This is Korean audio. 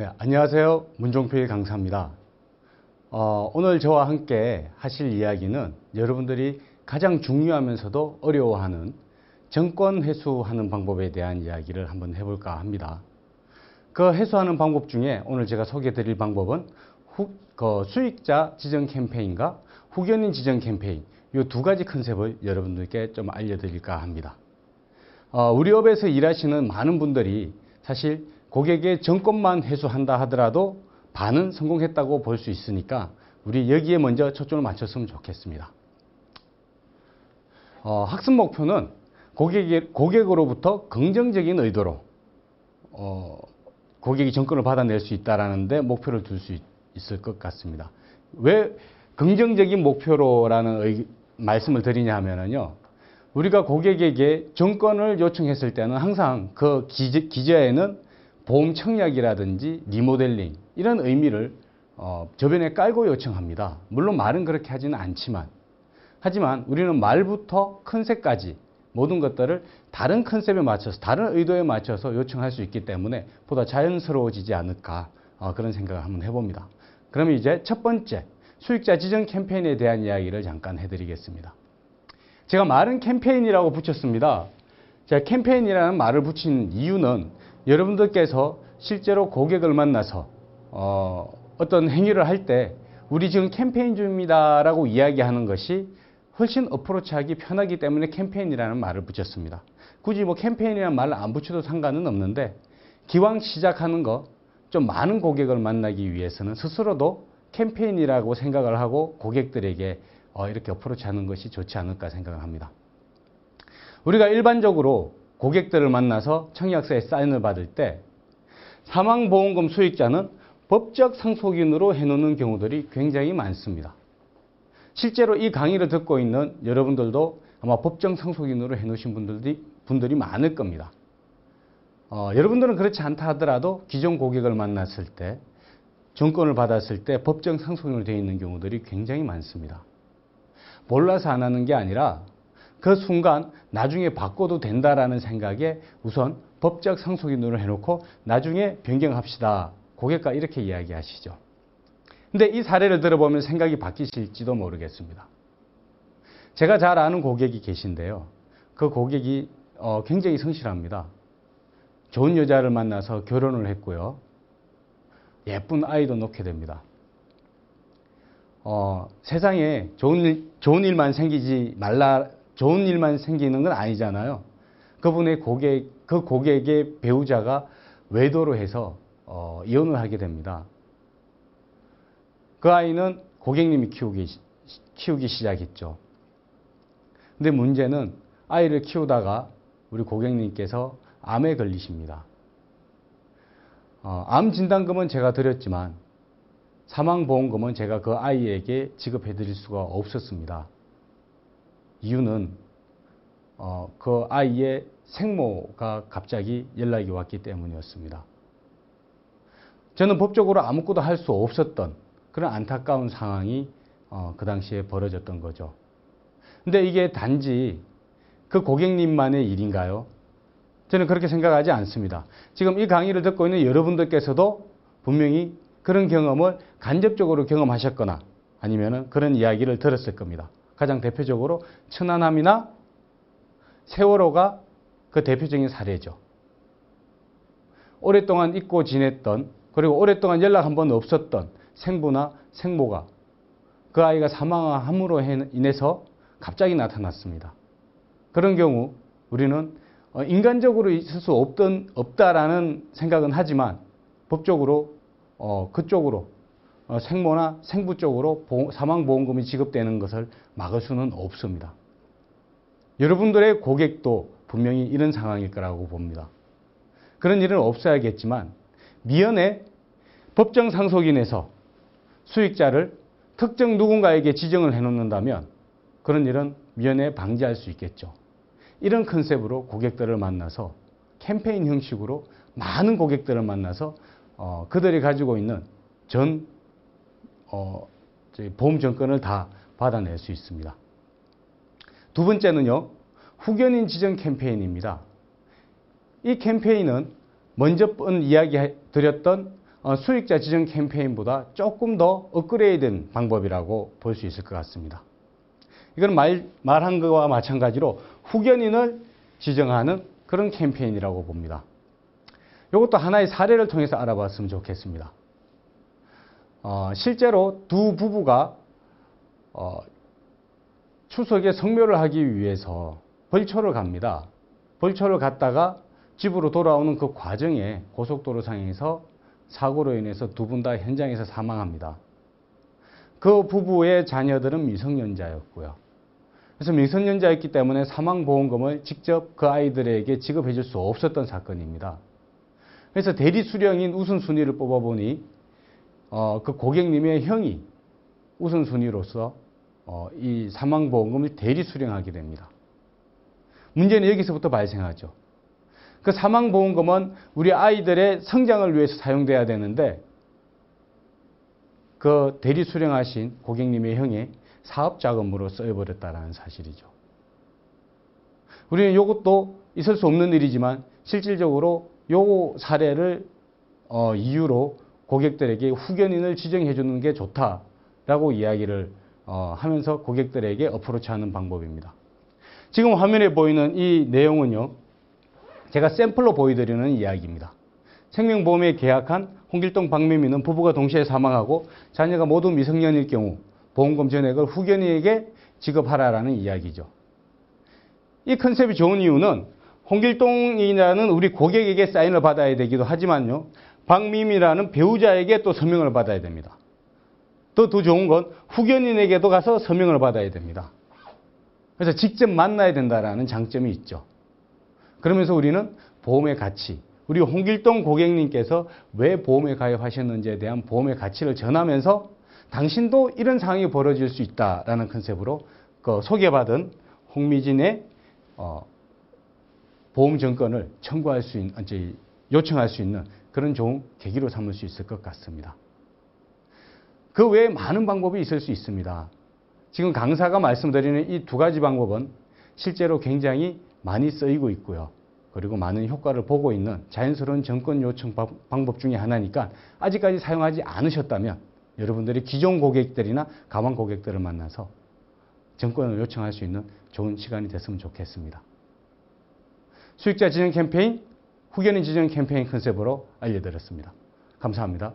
네, 안녕하세요. 문종필 강사입니다. 오늘 저와 함께 하실 이야기는 여러분들이 가장 중요하면서도 어려워하는 정권 회수하는 방법에 대한 이야기를 한번 해볼까 합니다. 그 회수하는 방법 중에 오늘 제가 소개해 드릴 방법은 수익자 지정 캠페인과 후견인 지정 캠페인, 이 두 가지 컨셉을 여러분들께 좀 알려드릴까 합니다. 우리 업에서 일하시는 많은 분들이 사실 고객의 정권만 회수한다 하더라도 반은 성공했다고 볼 수 있으니까 우리 여기에 먼저 초점을 맞췄으면 좋겠습니다. 학습 목표는 고객으로부터 긍정적인 의도로 고객이 정권을 받아낼 수 있다는 데 목표를 둘 수 있을 것 같습니다. 왜 긍정적인 목표로라는 말씀을 드리냐 하면요. 우리가 고객에게 정권을 요청했을 때는 항상 그 기저에는 보험 청약이라든지 리모델링 이런 의미를 저변에 깔고 요청합니다. 물론 말은 그렇게 하지는 않지만 하지만 우리는 말부터 컨셉까지 모든 것들을 다른 컨셉에 맞춰서 다른 의도에 맞춰서 요청할 수 있기 때문에 보다 자연스러워지지 않을까 그런 생각을 한번 해봅니다. 그러면 이제 첫 번째 수익자 지정 캠페인에 대한 이야기를 잠깐 해드리겠습니다. 제가 말은 캠페인이라고 붙였습니다. 제가 캠페인이라는 말을 붙인 이유는 여러분들께서 실제로 고객을 만나서 어떤 행위를 할 때 우리 지금 캠페인 중입니다 라고 이야기하는 것이 훨씬 어프로치하기 편하기 때문에 캠페인이라는 말을 붙였습니다. 굳이 뭐 캠페인이라는 말을 안 붙여도 상관은 없는데 기왕 시작하는 거 좀 많은 고객을 만나기 위해서는 스스로도 캠페인이라고 생각을 하고 고객들에게 이렇게 어프로치하는 것이 좋지 않을까 생각을 합니다. 우리가 일반적으로 고객들을 만나서 청약서에 사인을 받을 때 사망보험금 수익자는 법적 상속인으로 해놓는 경우들이 굉장히 많습니다. 실제로 이 강의를 듣고 있는 여러분들도 아마 법정 상속인으로 해놓으신 분들이 많을 겁니다. 여러분들은 그렇지 않다 하더라도 기존 고객을 만났을 때 정권을 받았을 때 법정 상속인으로 되어 있는 경우들이 굉장히 많습니다. 몰라서 안 하는 게 아니라 그 순간 나중에 바꿔도 된다라는 생각에 우선 법적 상속인으로 해놓고 나중에 변경합시다. 고객과 이렇게 이야기하시죠. 근데 이 사례를 들어보면 생각이 바뀌실지도 모르겠습니다. 제가 잘 아는 고객이 계신데요. 그 고객이 굉장히 성실합니다. 좋은 여자를 만나서 결혼을 했고요. 예쁜 아이도 낳게 됩니다. 세상에 좋은 일만 생기는 건 아니잖아요. 그 고객의 배우자가 외도로 해서 이혼을 하게 됩니다. 그 아이는 고객님이 키우기 시작했죠. 근데 문제는 아이를 키우다가 우리 고객님께서 암에 걸리십니다. 암 진단금은 제가 드렸지만 사망보험금은 제가 그 아이에게 지급해 드릴 수가 없었습니다. 이유는 그 아이의 생모가 갑자기 연락이 왔기 때문이었습니다. 저는 법적으로 아무것도 할 수 없었던 그런 안타까운 상황이 그 당시에 벌어졌던 거죠. 근데 이게 단지 그 고객님만의 일인가요? 저는 그렇게 생각하지 않습니다. 지금 이 강의를 듣고 있는 여러분들께서도 분명히 그런 경험을 간접적으로 경험하셨거나 아니면 그런 이야기를 들었을 겁니다. 가장 대표적으로 천안함이나 세월호가 그 대표적인 사례죠. 오랫동안 잊고 지냈던 그리고 오랫동안 연락 한 번 없었던 생부나 생모가 그 아이가 사망함으로 인해서 갑자기 나타났습니다. 그런 경우 우리는 인간적으로 있을 수 없다라는 생각은 하지만 법적으로 그쪽으로 생모나 생부 쪽으로 사망보험금이 지급되는 것을 막을 수는 없습니다. 여러분들의 고객도 분명히 이런 상황일 거라고 봅니다. 그런 일은 없어야겠지만 미연에 법정 상속인에서 수익자를 특정 누군가에게 지정을 해놓는다면 그런 일은 미연에 방지할 수 있겠죠. 이런 컨셉으로 고객들을 만나서 캠페인 형식으로 많은 고객들을 만나서 그들이 가지고 있는 보험 정권을 다 받아낼 수 있습니다. 두 번째는요, 후견인 지정 캠페인입니다. 이 캠페인은 먼저 이야기 드렸던 수익자 지정 캠페인보다 조금 더 업그레이드된 방법이라고 볼 수 있을 것 같습니다. 이건 말한 것과 마찬가지로 후견인을 지정하는 그런 캠페인이라고 봅니다. 이것도 하나의 사례를 통해서 알아봤으면 좋겠습니다. 실제로 두 부부가 추석에 성묘를 하기 위해서 벌초를 갑니다. 벌초를 갔다가 집으로 돌아오는 그 과정에 고속도로 상에서 사고로 인해서 두 분 다 현장에서 사망합니다. 그 부부의 자녀들은 미성년자였고요. 그래서 미성년자였기 때문에 사망보험금을 직접 그 아이들에게 지급해 줄 수 없었던 사건입니다. 그래서 대리 수령인 우선순위를 뽑아보니 그 고객님의 형이 우선순위로서 이 사망보험금을 대리 수령하게 됩니다. 문제는 여기서부터 발생하죠. 그 사망보험금은 우리 아이들의 성장을 위해서 사용돼야 되는데 그 대리 수령하신 고객님의 형의 사업자금으로 쓰여버렸다는 사실이죠. 우리는 이것도 있을 수 없는 일이지만 실질적으로 이 사례를 이유로 고객들에게 후견인을 지정해 주는 게 좋다라고 이야기를 하면서 고객들에게 어프로치하는 방법입니다. 지금 화면에 보이는 이 내용은요, 제가 샘플로 보여드리는 이야기입니다. 생명보험에 계약한 홍길동 박미미는 부부가 동시에 사망하고 자녀가 모두 미성년일 경우 보험금 전액을 후견인에게 지급하라라는 이야기죠. 이 컨셉이 좋은 이유는 홍길동이라는 우리 고객에게 사인을 받아야 되기도 하지만요, 박미미라는 배우자에게 또 서명을 받아야 됩니다. 더 좋은 건 후견인에게도 가서 서명을 받아야 됩니다. 그래서 직접 만나야 된다는 장점이 있죠. 그러면서 우리는 보험의 가치, 우리 홍길동 고객님께서 왜 보험에 가입하셨는지에 대한 보험의 가치를 전하면서 당신도 이런 상황이 벌어질 수 있다라는 컨셉으로 그 소개받은 홍미진의 보험 정권을 청구할 수 있는, 요청할 수 있는 그런 좋은 계기로 삼을 수 있을 것 같습니다. 그 외에 많은 방법이 있을 수 있습니다. 지금 강사가 말씀드리는 이 두 가지 방법은 실제로 굉장히 많이 쓰이고 있고요. 그리고 많은 효과를 보고 있는 자연스러운 정권 요청 방법 중에 하나니까 아직까지 사용하지 않으셨다면 여러분들이 기존 고객들이나 가망 고객들을 만나서 정권을 요청할 수 있는 좋은 시간이 됐으면 좋겠습니다. 수익자 지정 캠페인, 후견인 지정 캠페인 컨셉으로 알려드렸습니다. 감사합니다.